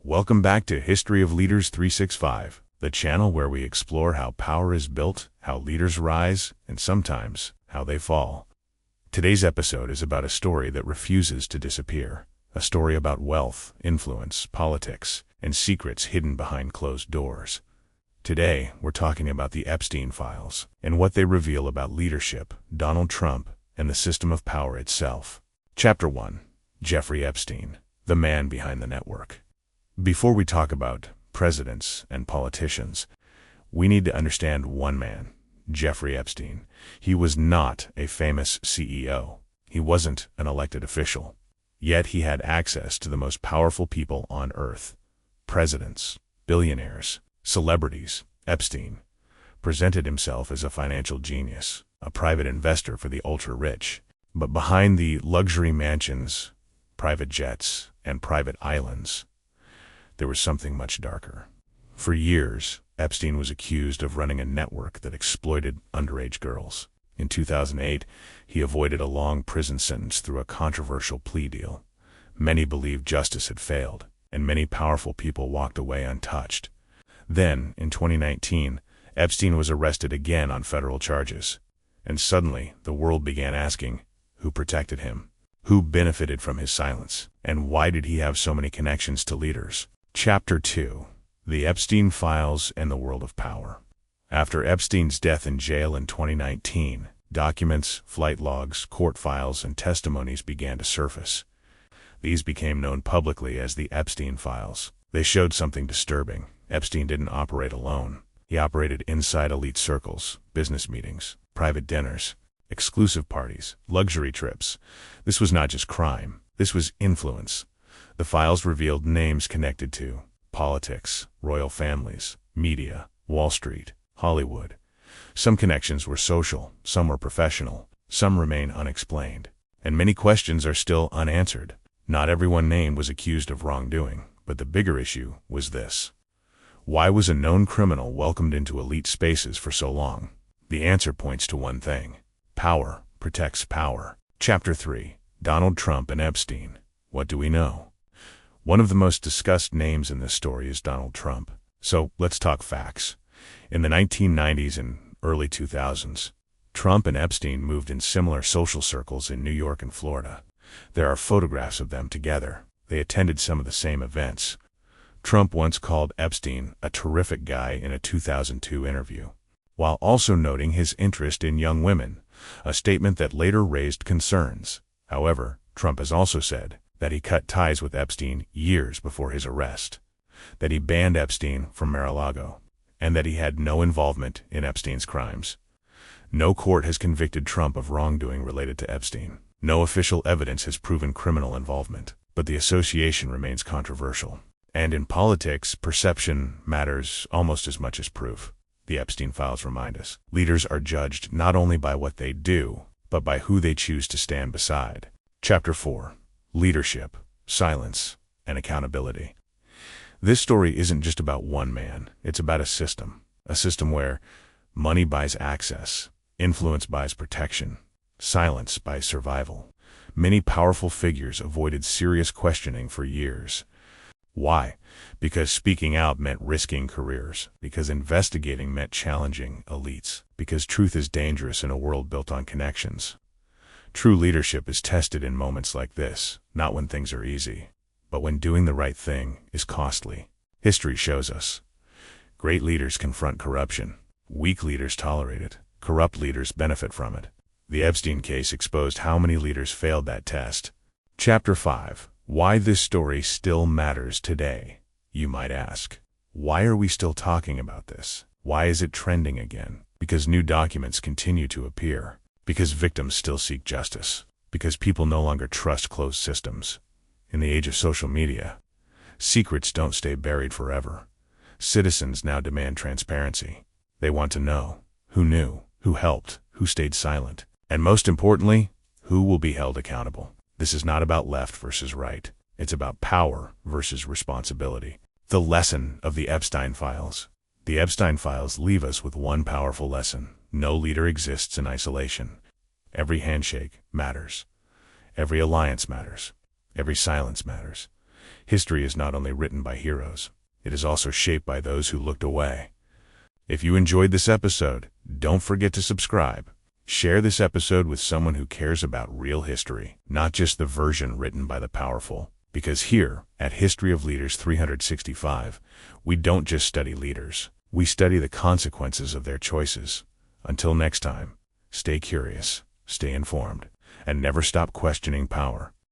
Welcome back to History of Leaders 365, the channel where we explore how power is built, how leaders rise, and sometimes how they fall. Today's episode is about a story that refuses to disappear, a story about wealth, influence, politics, and secrets hidden behind closed doors. Today, we're talking about the Epstein files and what they reveal about leadership, Donald Trump, and the system of power itself. Chapter 1. Jeffrey Epstein, the man behind the network. Before we talk about presidents and politicians, we need to understand one man, Jeffrey Epstein. He was not a famous CEO. He wasn't an elected official. Yet he had access to the most powerful people on earth. Presidents, billionaires, celebrities. Epstein presented himself as a financial genius, a private investor for the ultra-rich. But behind the luxury mansions, private jets, and private islands, there was something much darker. For years, Epstein was accused of running a network that exploited underage girls. In 2008, he avoided a long prison sentence through a controversial plea deal. Many believed justice had failed, and many powerful people walked away untouched. Then, in 2019, Epstein was arrested again on federal charges. And suddenly, the world began asking, who protected him? Who benefited from his silence? And why did he have so many connections to leaders? Chapter 2. The Epstein Files and the World of Power. After Epstein's death in jail in 2019, documents, flight logs, court files, and testimonies began to surface. These became known publicly as the Epstein Files. They showed something disturbing. Epstein didn't operate alone. He operated inside elite circles, business meetings, private dinners, exclusive parties, luxury trips. This was not just crime. This was influence. The files revealed names connected to politics, royal families, media, Wall Street, Hollywood. Some connections were social, some were professional, some remain unexplained. And many questions are still unanswered. Not everyone named was accused of wrongdoing, but the bigger issue was this. Why was a known criminal welcomed into elite spaces for so long? The answer points to one thing. Power protects power. Chapter 3. Donald Trump and Epstein. What do we know? One of the most discussed names in this story is Donald Trump. So let's talk facts. In the 1990s and early 2000s, Trump and Epstein moved in similar social circles in New York and Florida. There are photographs of them together. They attended some of the same events. Trump once called Epstein a terrific guy in a 2002 interview, while also noting his interest in young women, a statement that later raised concerns. However, Trump has also said that he cut ties with Epstein years before his arrest, that he banned Epstein from Mar-a-Lago, and that he had no involvement in Epstein's crimes. No court has convicted Trump of wrongdoing related to Epstein. No official evidence has proven criminal involvement, but the association remains controversial. And in politics, perception matters almost as much as proof. The Epstein files remind us. Leaders are judged not only by what they do, but by who they choose to stand beside. Chapter 4. Leadership, silence, and accountability. This story isn't just about one man. It's about a system where money buys access, influence buys protection, silence buys survival. Many powerful figures avoided serious questioning for years. Why? Because speaking out meant risking careers, because investigating meant challenging elites, because truth is dangerous in a world built on connections. True leadership is tested in moments like this, not when things are easy, but when doing the right thing is costly. History shows us. Great leaders confront corruption. Weak leaders tolerate it. Corrupt leaders benefit from it. The Epstein case exposed how many leaders failed that test. Chapter 5. Why this story still matters today, you might ask. Why are we still talking about this? Why is it trending again? Because new documents continue to appear. Because victims still seek justice. Because people no longer trust closed systems. In the age of social media, secrets don't stay buried forever. Citizens now demand transparency. They want to know who knew, who helped, who stayed silent, and most importantly, who will be held accountable. This is not about left versus right. It's about power versus responsibility. The lesson of the Epstein files. The Epstein files leave us with one powerful lesson. No leader exists in isolation. Every handshake matters. Every alliance matters. Every silence matters. History is not only written by heroes, it is also shaped by those who looked away. If you enjoyed this episode, don't forget to subscribe. Share this episode with someone who cares about real history, not just the version written by the powerful. Because here, at History of Leaders 365, we don't just study leaders, we study the consequences of their choices. Until next time, stay curious, stay informed, and never stop questioning power.